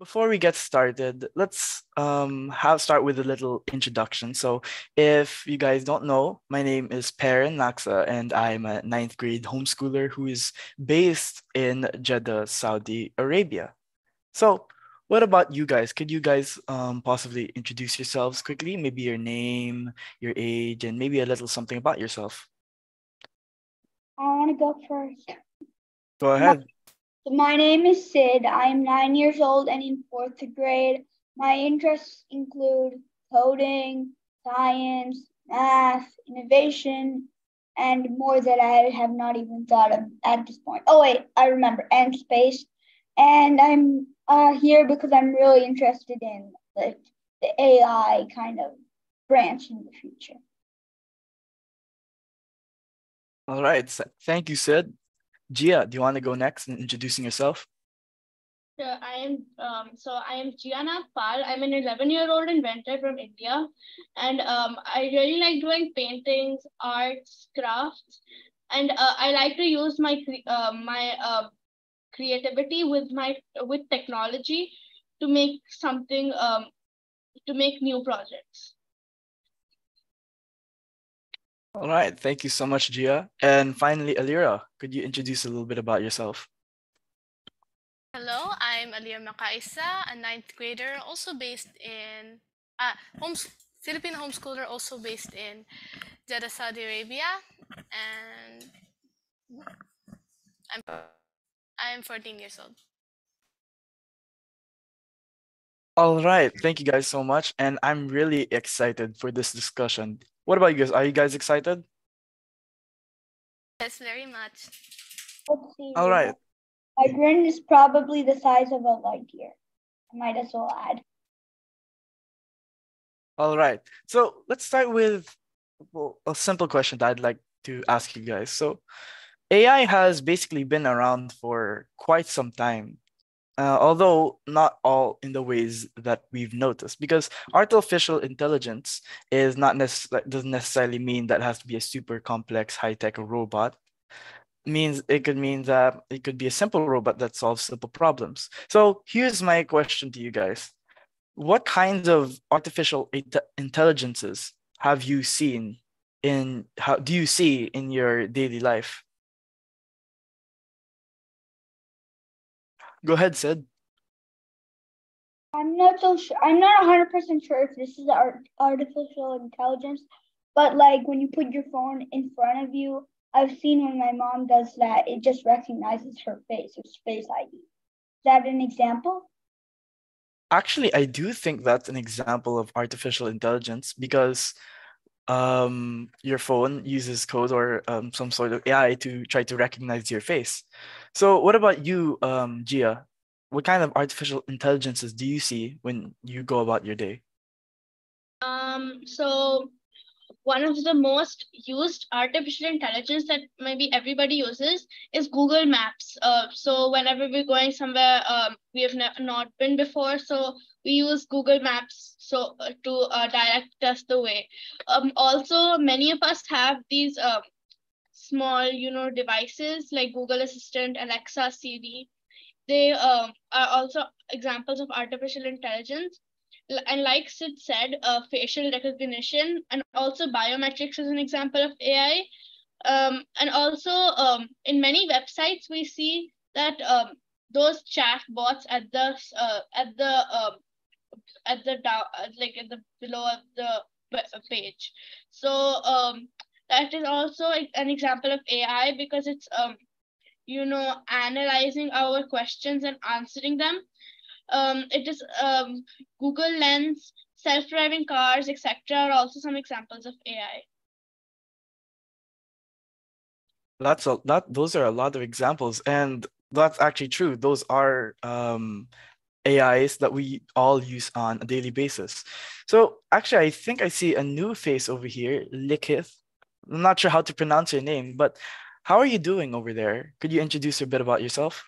before we get started, let's start with a little introduction. So, if you guys don't know, my name is Perrin Laxa, and I'm a ninth grade homeschooler who is based in Jeddah, Saudi Arabia. So, what about you guys? Could you guys possibly introduce yourselves quickly? Maybe your name, your age, and maybe a little something about yourself. I want to go first. Go ahead. My name is Sid. I'm 9 years old and in fourth grade. My interests include coding, science, math, innovation, and more that I have not even thought of at this point. Oh wait, I remember, and space. And I'm here because I'm really interested in the AI kind of branch in the future. All right. Thank you, Sid. Gia, do you want to go next in introducing yourself? Sure, I am Gianna Pal. I'm an 11-year-old inventor from India, and I really like doing paintings, arts, crafts, and I like to use my creativity with technology to make something to make new projects. All right. Thank you so much, Gia. And finally, Alira, could you introduce a little bit about yourself? Hello, I'm Alira Makaisa, a ninth grader, also based in Philippine homeschooler, also based in Jeddah, Saudi Arabia, and I'm 14 years old. All right. Thank you guys so much. And I'm really excited for this discussion. What about you guys? Are you guys excited? Yes, very much. Let's see. All right. My grin is probably the size of a light year. I might as well add. All right. So let's start with a simple question that I'd like to ask you guys. So AI has basically been around for quite some time. Although not all in the ways that we've noticed, because artificial intelligence is not doesn't necessarily mean that it has to be a super complex high-tech robot. It could mean that it could be a simple robot that solves simple problems. So here's my question to you guys. What kinds of artificial intelligences have you seen how do you see in your daily life? Go ahead, Sid. I'm not so sure. I'm not 100% sure if this is artificial intelligence, but like when you put your phone in front of you, I've seen when my mom does that, it just recognizes her face, it's Face ID. Is that an example? Actually, I do think that's an example of artificial intelligence because your phone uses code or some sort of AI to try to recognize your face. So what about you, Gia? What kind of artificial intelligences do you see when you go about your day? So one of the most used artificial intelligence that maybe everybody uses is Google Maps. So whenever we're going somewhere we have not been before, so we use Google Maps to direct us the way. Also, many of us have these small, devices like Google Assistant, Alexa, Siri. They are also examples of artificial intelligence. And like Sid said, facial recognition and also biometrics is an example of AI. And also in many websites, we see that those chat bots like at the below of the page. So that is also an example of AI because it's analyzing our questions and answering them. It is Google Lens, self-driving cars, etc. are also some examples of AI. Those are a lot of examples, and that's actually true. Those are AIs that we all use on a daily basis. So actually, I think I see a new face over here, Likith. I'm not sure how to pronounce your name, but how are you doing over there? Could you introduce a bit about yourself?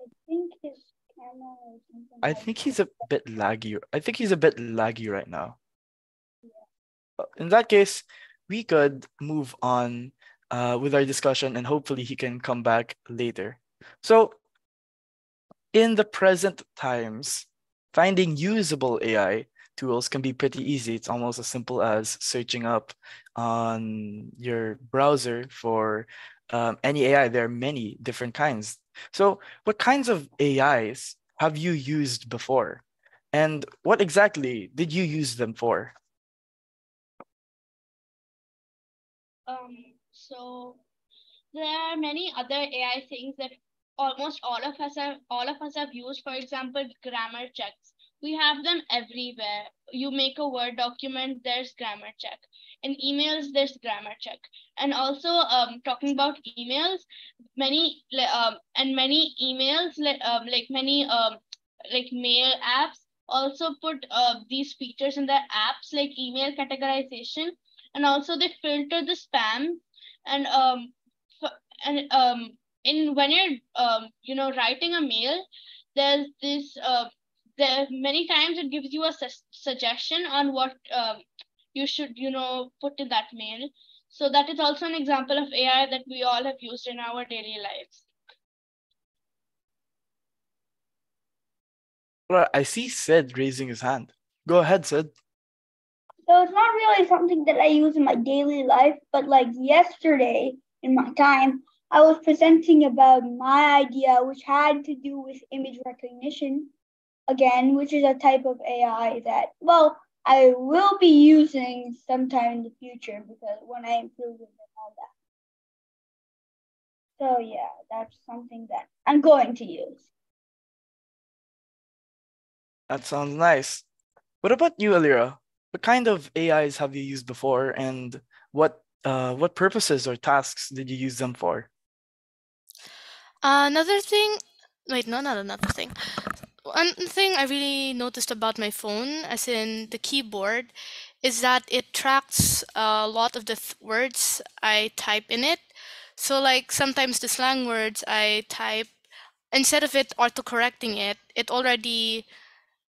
I think his camera is something I think he's a bit laggy. I think he's a bit laggy right now. In that case, we could move on with our discussion and hopefully he can come back later. So in the present times, finding usable AI tools can be pretty easy. It's almost as simple as searching up on your browser for any AI. There are many different kinds. So what kinds of AIs have you used before? And what exactly did you use them for? So there are many other AI things that almost all of us have used. For example, grammar checks. We have them everywhere. You make a Word document, there's grammar check. In emails, there's grammar check. And also, talking about emails, many emails like mail apps also put these features in their apps, like email categorization, and also they filter the spam. And and in when you're writing a mail, there's this there many times it gives you a suggestion on what you should put in that mail. So that is also an example of AI that we all have used in our daily lives. Well, I see Sid raising his hand. Go ahead, Sid. So it's not really something that I use in my daily life, but like yesterday in my time, I was presenting about my idea, which had to do with image recognition, again, which is a type of AI that, well, I will be using sometime in the future because when I improve it and all that. So yeah, that's something that I'm going to use. That sounds nice. What about you, Alira? What kind of AIs have you used before, and what purposes or tasks did you use them for? Another thing, wait, no, not another thing. One thing I really noticed about my phone, as in the keyboard, is that it tracks a lot of the words I type in it. So, like, sometimes the slang words I type, instead of it autocorrecting it, it already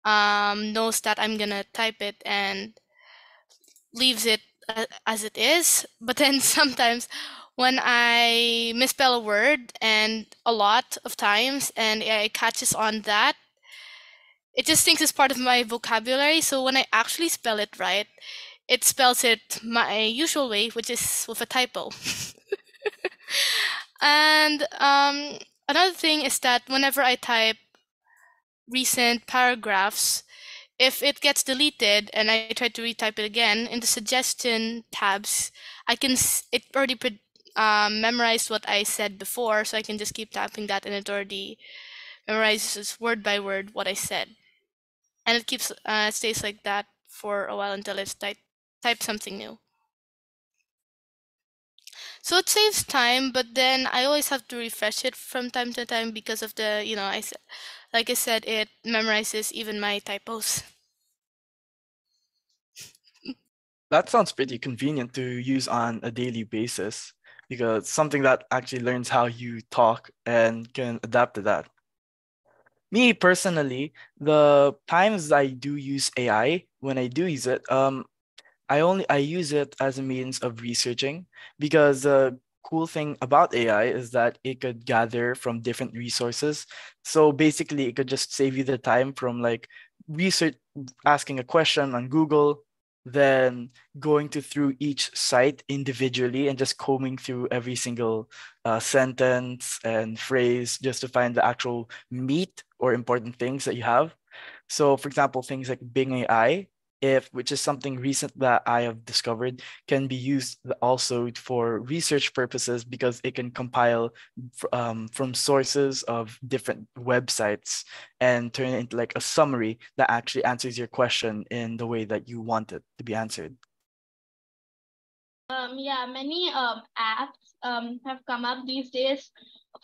knows that I'm gonna type it and leaves it as it is. But then sometimes when I misspell a word, and a lot of times, and it catches on that, it just thinks it's part of my vocabulary. So when I actually spell it right, it spells it my usual way, which is with a typo. And another thing is that whenever I type recent paragraphs, if it gets deleted and I try to retype it again, in the suggestion tabs, it already memorized what I said before, so I can just keep tapping that, and it already memorizes word by word what I said. And it stays like that for a while until it's type something new. So it saves time, but then I always have to refresh it from time to time because of the, like I said, it memorizes even my typos. That sounds pretty convenient to use on a daily basis because something that actually learns how you talk and can adapt to that. Me personally, the times I do use AI, when I do use it, I use it as a means of researching because the cool thing about AI is that it could gather from different resources. So basically, it could just save you the time from like research, asking a question on Google, then going to through each site individually and just combing through every single sentence and phrase just to find the actual meat or important things that you have. So, for example, things like Bing AI, which is something recent that I have discovered, can be used also for research purposes because it can compile from sources of different websites and turn it into like a summary that actually answers your question in the way that you want it to be answered. Yeah, many apps have come up these days.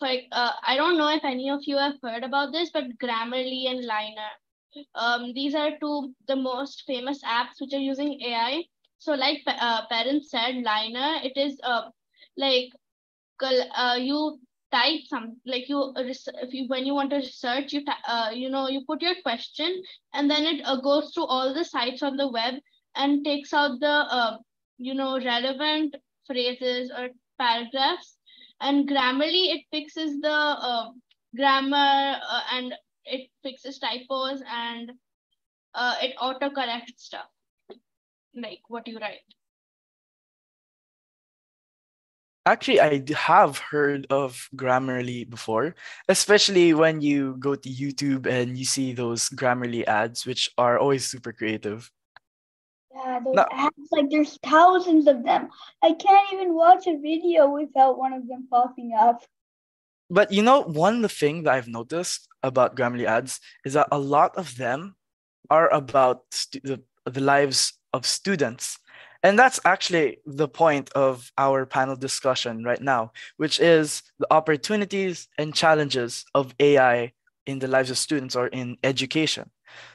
I don't know if any of you have heard about this, but Grammarly and Liner. These are two the most famous apps which are using AI. So, like Perrin said, Liner, it is like you type some like if you when you want to research, you put your question, and then it goes through all the sites on the web and takes out the relevant phrases or paragraphs, And Grammarly, it fixes the grammar and it fixes typos, and it autocorrects stuff, like what you write. Actually, have heard of Grammarly before, especially when you go to YouTube and you see those Grammarly ads, which are always super creative. Yeah, those Now, ads, like there's thousands of them. I can't even watch a video without one of them popping up. but one thing that I've noticed about Grammarly ads is that a lot of them are about the lives of students. And that's actually the point of our panel discussion right now, which is the opportunities and challenges of AI in the lives of students or in education.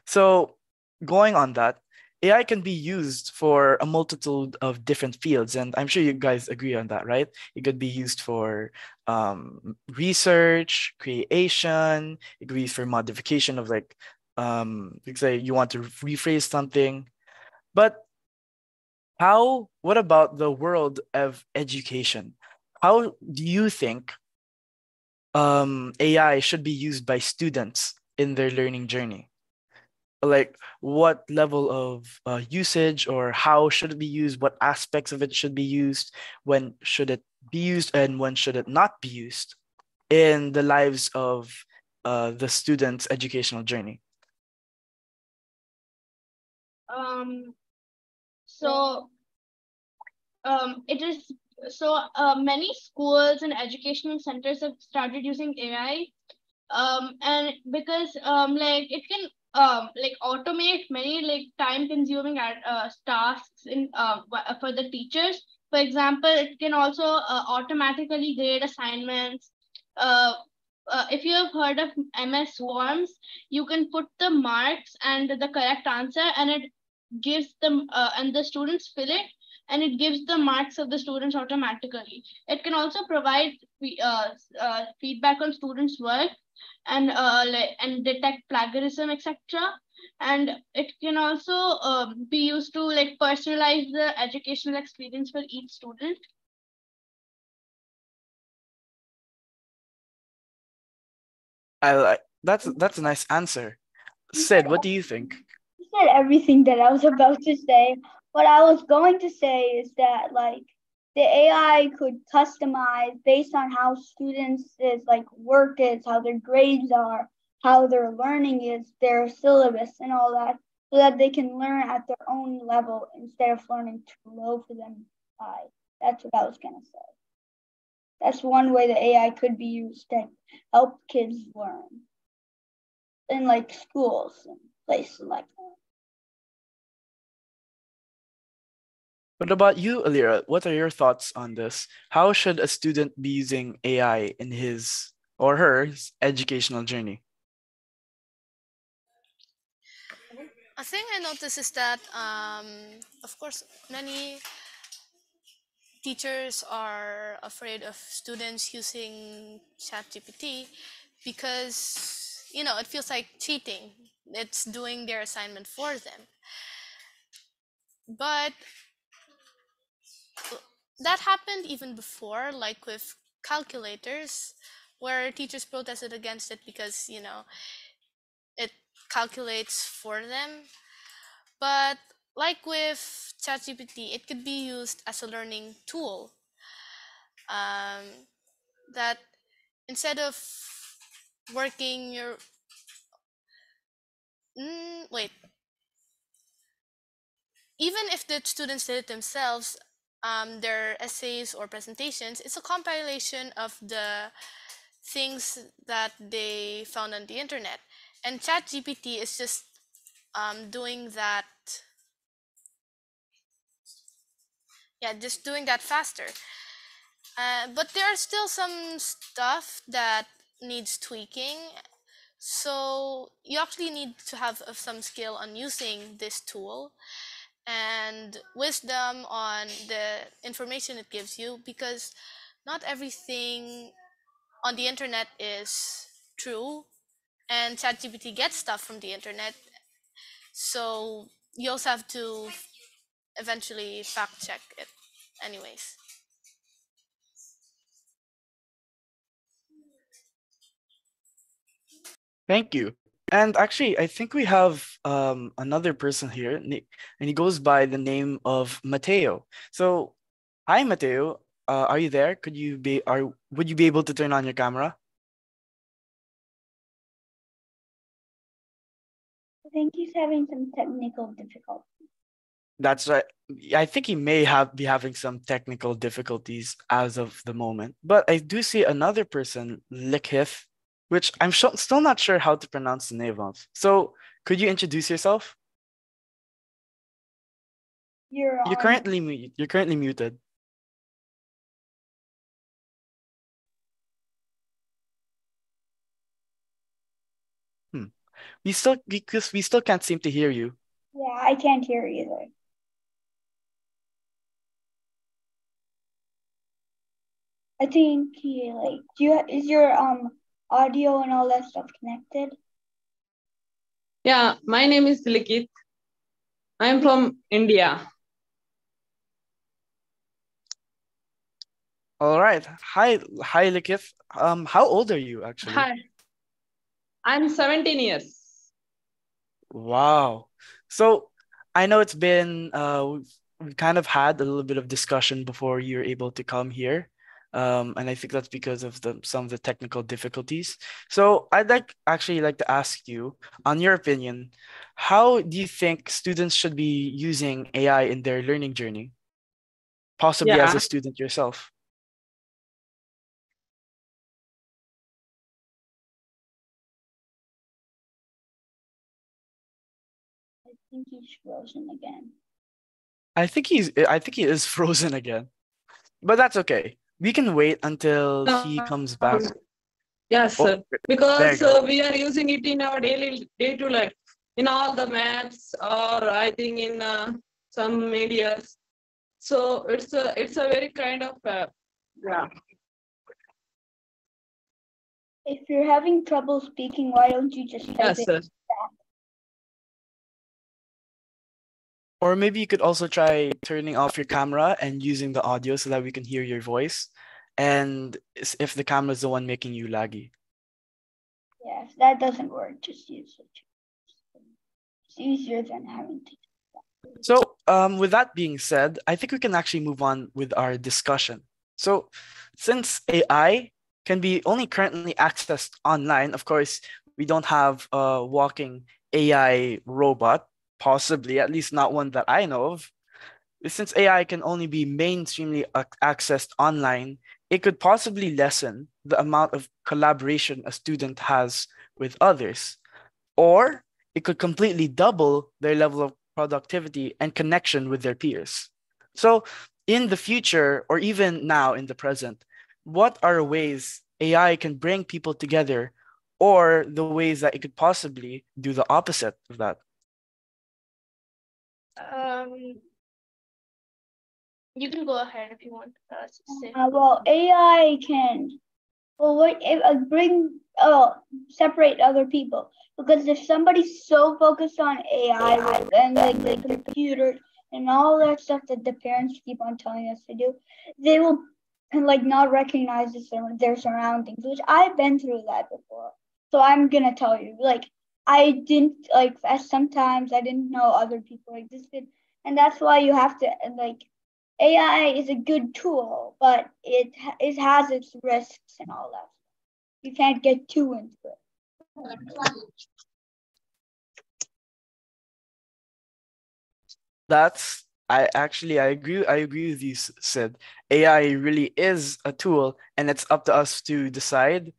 So, going on that, AI can be used for a multitude of different fields. And I'm sure you guys agree on that, right? It could be used for research, creation, it could be used for modification of like say you want to rephrase something. But what about the world of education? How do you think AI should be used by students in their learning journey? Like what level of usage, or how should it be used? What aspects of it should be used? When should it be used, and when should it not be used in the lives of the student's educational journey? So it is so many schools and educational centers have started using AI, and because like it can like automate many like time consuming tasks in for the teachers. For example, it can also automatically grade assignments. uh, if you have heard of MS Worms, you can put the marks and the correct answer, and it gives them and the students fill it, and it gives the marks of the students automatically. It can also provide feedback on students' work, and and detect plagiarism, etc. And it can also be used to like personalize the educational experience for each student. I like that's a nice answer. You said Sid, what do you think? you said everything that I was about to say. What I was going to say is that like the AI could customize based on how students' like work is, how their grades are, how their learning is, their syllabus and all that, so that they can learn at their own level instead of learning too low for them high. That's what I was gonna say. That's one way the AI could be used to help kids learn in like schools and places like that. What about you, Alira? What are your thoughts on this? How should a student be using AI in his or her educational journey? A thing I noticed is that, of course, many teachers are afraid of students using ChatGPT because, it feels like cheating. It's doing their assignment for them. But that happened even before, like with calculators, where teachers protested against it because, it calculates for them. But like with ChatGPT, it could be used as a learning tool. Um, that instead of working your wait, even if the students did it themselves, their essays or presentations, it's a compilation of the things that they found on the internet, and ChatGPT is just doing that. Yeah, just doing that faster. But there are still some stuff that needs tweaking. So you actually need to have some skill on using this tool and wisdom on the information it gives you, because not everything on the internet is true, and ChatGPT gets stuff from the internet. So you also have to eventually fact check it anyways. Thank you. And actually, I think we have another person here, and he goes by the name of Mateo. So, hi, Mateo. Are you there? Would you be able to turn on your camera? I think he's having some technical difficulties. That's right. I think he may be having some technical difficulties as of the moment. But I do see another person, Likhith, which I'm still not sure how to pronounce the name of. So, could you introduce yourself? You're You're on. currently muted. Hmm. Because we still can't seem to hear you. Yeah, I can't hear either. I think he is your audio and all that stuff connected? Yeah, my name is Delegate. I'm from India. All right. Hi, Likith. How old are you actually? Hi, I'm 17 years. Wow. So I know it's been we've kind of had a little bit of discussion before you're able to come here. And I think that's because of some of the technical difficulties. So I'd actually like to ask you, on your opinion, how do you think students should be using AI in their learning journey, possibly as Yeah, a student yourself? I think he's frozen again. I think he is frozen again. But that's okay. We can wait until he comes back. yes, Oh, sir. there you Because go. we are using it in our daily day-to life, in all the maps, or I think in some medias. So it's a very kind of yeah. If you're having trouble speaking, why don't you just type Yes, it sir. back? Or maybe you could also try turning off your camera and using the audio so that we can hear your voice. And if the camera is the one making you laggy. Yeah, if that doesn't work, just use it. It's easier than having to. So, with that being said, I think we can actually move on with our discussion. So, since AI can be only currently accessed online, of course, we don't have a walking AI robot, possibly, at least not one that I know of. Since AI can only be mainstreamly accessed online, it could possibly lessen the amount of collaboration a student has with others, or it could completely double their level of productivity and connection with their peers. So, in the future, or even now in the present, what are ways AI can bring people together, or the ways that it could possibly do the opposite of that? You can go ahead if you want to say. Well, AI can bring separate other people, because if somebody's so focused on AI and like the computers and all that stuff that the parents keep on telling us to do, they will like not recognize their surroundings, which I've been through that before. So I'm gonna tell you, like I didn't like as sometimes I didn't know other people existed, and that's why you have to like AI is a good tool, but it has its risks and all that. You can't get too into it. That's I agree with you, Sid. AI really is a tool, and it's up to us to decide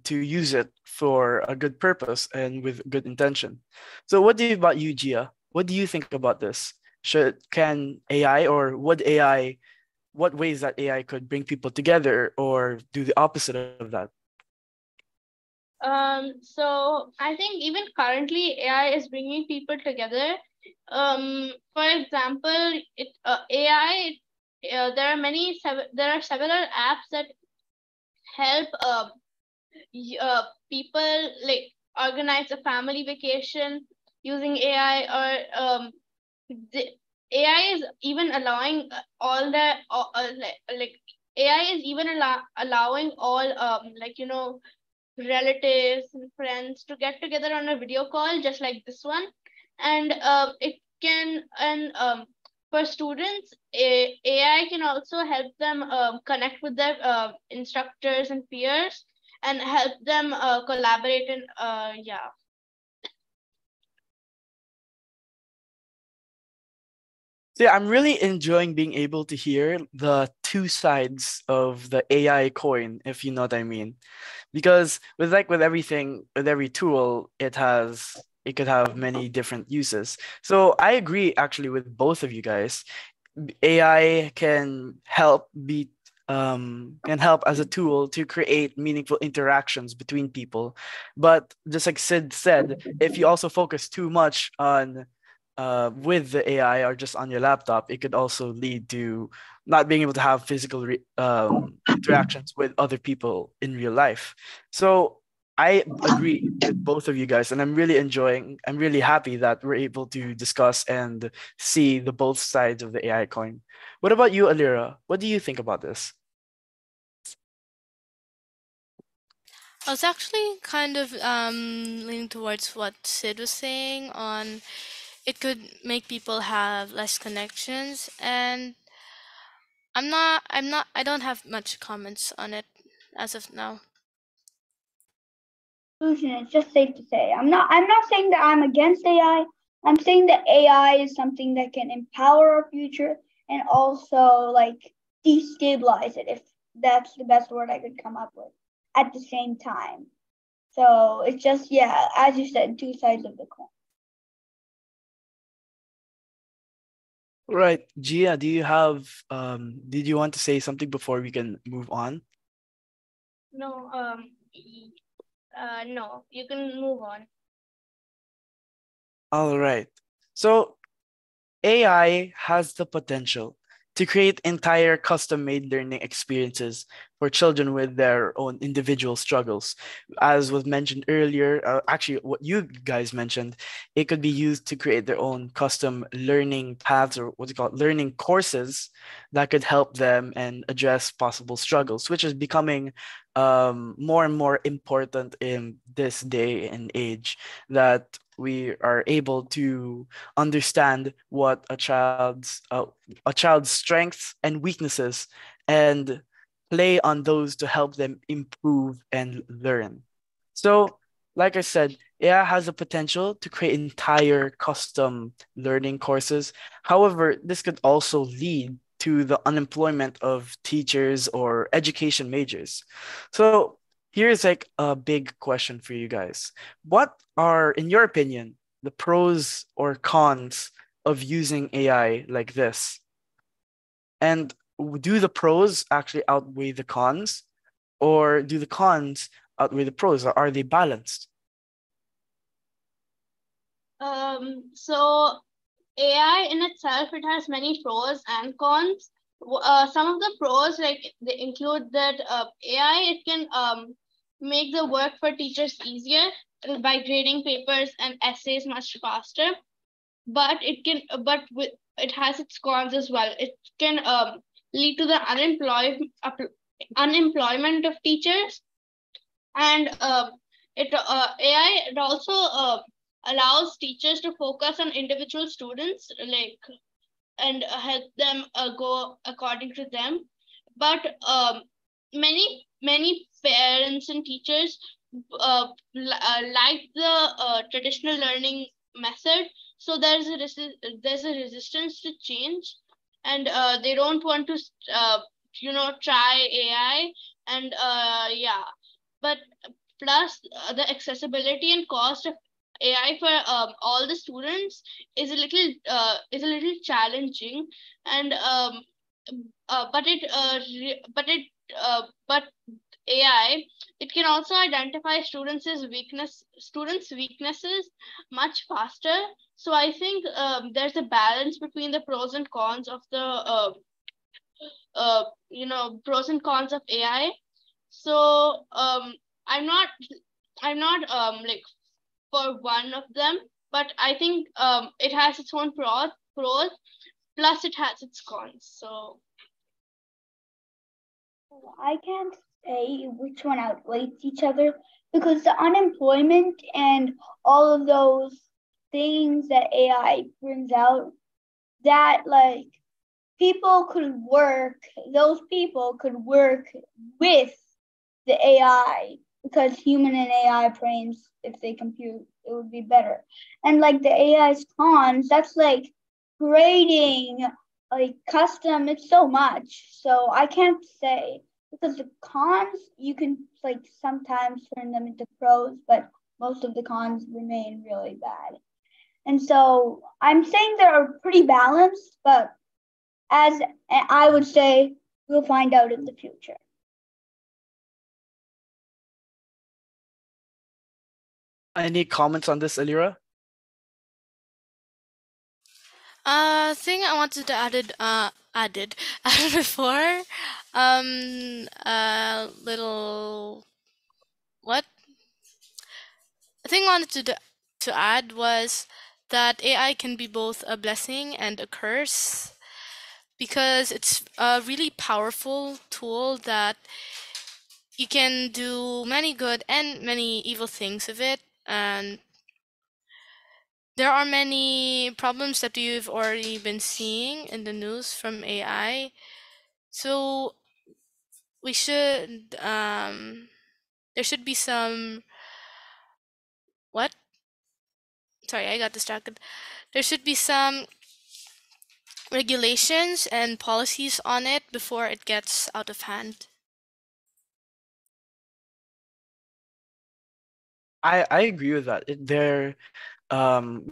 to use it for a good purpose and with good intention. So what about you, Gia? What do you think about this? Can AI, or what ways that AI could bring people together or do the opposite of that? So I think even currently AI is bringing people together. For example, AI. There are several apps that help people like organize a family vacation using AI, or the AI is even allowing all the like AI is even allowing all relatives and friends to get together on a video call, just like this one. And it can, and for students, AI can also help them connect with their instructors and peers and help them collaborate and yeah. So yeah, I'm really enjoying being able to hear the two sides of the AI coin, if you know what I mean. Because with everything, with every tool, it could have many different uses. So I agree actually with both of you guys. AI can help as a tool to create meaningful interactions between people. But just like Sid said, if you also focus too much on with the AI or just on your laptop, it could also lead to not being able to have physical interactions with other people in real life. So I agree with both of you guys, and I'm really happy that we're able to discuss and see the both sides of the AI coin. What about you, Alira? What do you think about this? I was actually kind of leaning towards what Sid was saying on it could make people have less connections, and I don't have much comments on it as of now. Conclusion, it's just safe to say. I'm not saying that I'm against AI. I'm saying that AI is something that can empower our future and also like destabilize it, if that's the best word I could come up with at the same time. So it's just, yeah, as you said, two sides of the coin. Right, Gia, did you want to say something before we can move on? No, no, you can move on. All right. So AI has the potential to create entire custom-made learning experiences for children with their own individual struggles. As was mentioned earlier, actually what you guys mentioned, it could be used to create their own custom learning paths, or what's it called, learning courses that could help them and address possible struggles, which is becoming more and more important in this day and age, that we are able to understand what a child's strengths and weaknesses and play on those to help them improve and learn. So, like I said, AI has the potential to create entire custom learning courses. However, this could also lead to the unemployment of teachers or education majors. So, here's like a big question for you guys. What are, in your opinion, the pros or cons of using AI like this? And do the pros actually outweigh the cons, or do the cons outweigh the pros? Or are they balanced? So AI in itself, it has many pros and cons. Some of the pros, like they include that AI, it can make the work for teachers easier by grading papers and essays much faster. But it has its cons as well. It can lead to the unemployment of teachers, and AI, it also allows teachers to focus on individual students, like, and help them go according to them. But many parents and teachers like the traditional learning method, so there's a resistance to change, and they don't want to try AI, and yeah. But plus, the accessibility and cost of AI for all the students is a little challenging, and but AI, it can also identify students' weaknesses much faster. So I think there's a balance between the pros and cons of the pros and cons of AI. So I'm not like for one of them, but I think it has its own pros, plus it has its cons. So I can't say which one outweighs each other because the unemployment and all of those things that AI brings out, that like people could work, those people could work with the AI because human and AI brains, if they compute, it would be better. And like the AI's cons, that's like grading, like custom, it's so much. So I can't say because the cons, you can like sometimes turn them into pros, but most of the cons remain really bad. And so I'm saying they're pretty balanced, but as I would say, we'll find out in the future. Any comments on this, Alira? Thing I wanted to added added before, little what? The thing I wanted to add was that AI can be both a blessing and a curse because it's a really powerful tool that you can do many good and many evil things with it, and there are many problems that we've already been seeing in the news from AI. So we should there should be some what? Sorry, I got distracted. There should be some regulations and policies on it before it gets out of hand. I agree with that.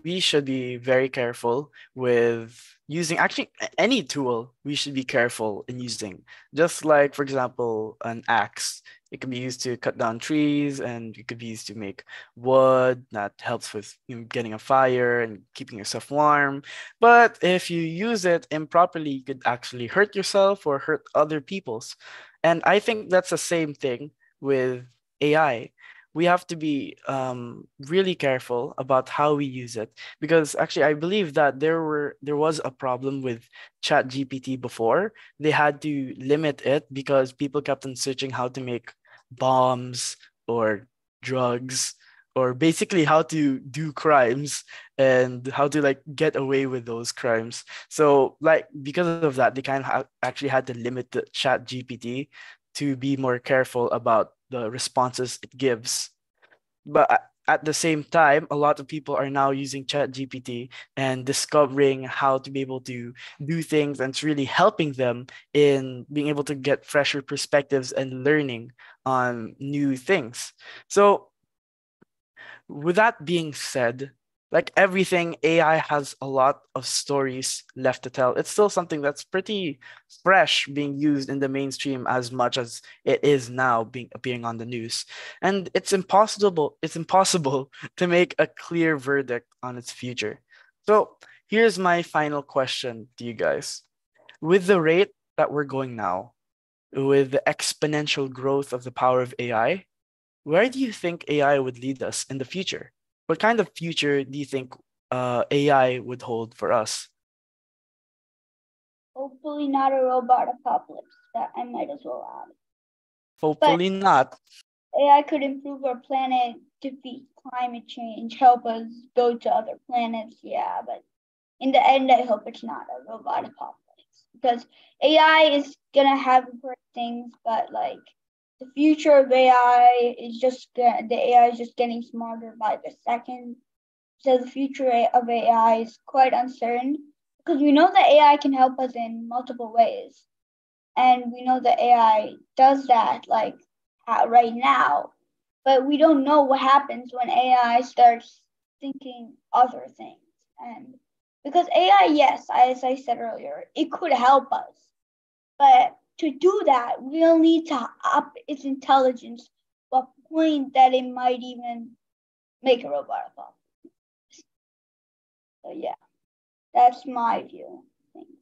We should be very careful with using actually any tool we should be careful in using. Just like, for example, an axe. It can be used to cut down trees and it could be used to make wood that helps with getting a fire and keeping yourself warm. But if you use it improperly, you could actually hurt yourself or hurt other people's. And I think that's the same thing with AI. We have to be really careful about how we use it because actually I believe that there was a problem with chat gpt before. They had to limit it because people kept on searching how to make bombs or drugs or basically how to do crimes and how to like get away with those crimes. So like because of that they kind of actually had to limit the chat gpt to be more careful about the responses it gives. But at the same time, a lot of people are now using ChatGPT and discovering how to be able to do things, and it's really helping them in being able to get fresher perspectives and learning on new things. So with that being said, like everything, AI has a lot of stories left to tell. It's still something that's pretty fresh being used in the mainstream as much as it is now being appearing on the news. And it's impossible to make a clear verdict on its future. So here's my final question to you guys. With the rate that we're going now, with the exponential growth of the power of AI, where do you think AI would lead us in the future? What kind of future do you think AI would hold for us? Hopefully not a robot apocalypse. That I might as well add. Hopefully not. AI could improve our planet, defeat climate change, help us go to other planets. Yeah, but in the end, I hope it's not a robot apocalypse because AI is gonna have great things, but like the future of AI is just the AI is just getting smarter by the second. So the future of AI is quite uncertain because we know that AI can help us in multiple ways, and we know that AI does that like right now, but we don't know what happens when AI starts thinking other things. And because AI, yes, as I said earlier, it could help us, but to do that, we'll need to up its intelligence to a point that it might even make a robot evolve. So yeah, that's my view of things.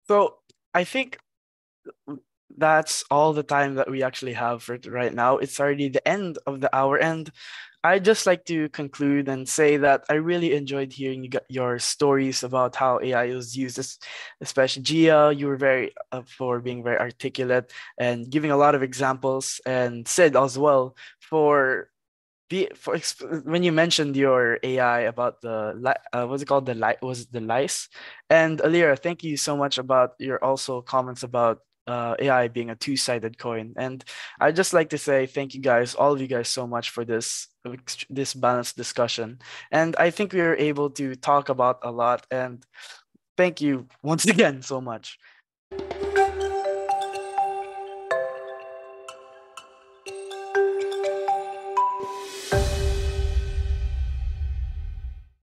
So I think that's all the time that we actually have for right now. It's already the end of the hour, and I'd just like to conclude and say that I really enjoyed hearing your stories about how AI is used, especially Gia. You were very for being very articulate and giving a lot of examples, and Sid as well for when you mentioned your AI about the what's it called, the was it the lice, and Alira, thank you so much about your also comments about AI being a two-sided coin. And I'd just like to say thank you guys, all of you guys, so much for this balanced discussion. And I think we were able to talk about a lot. And thank you once again so much.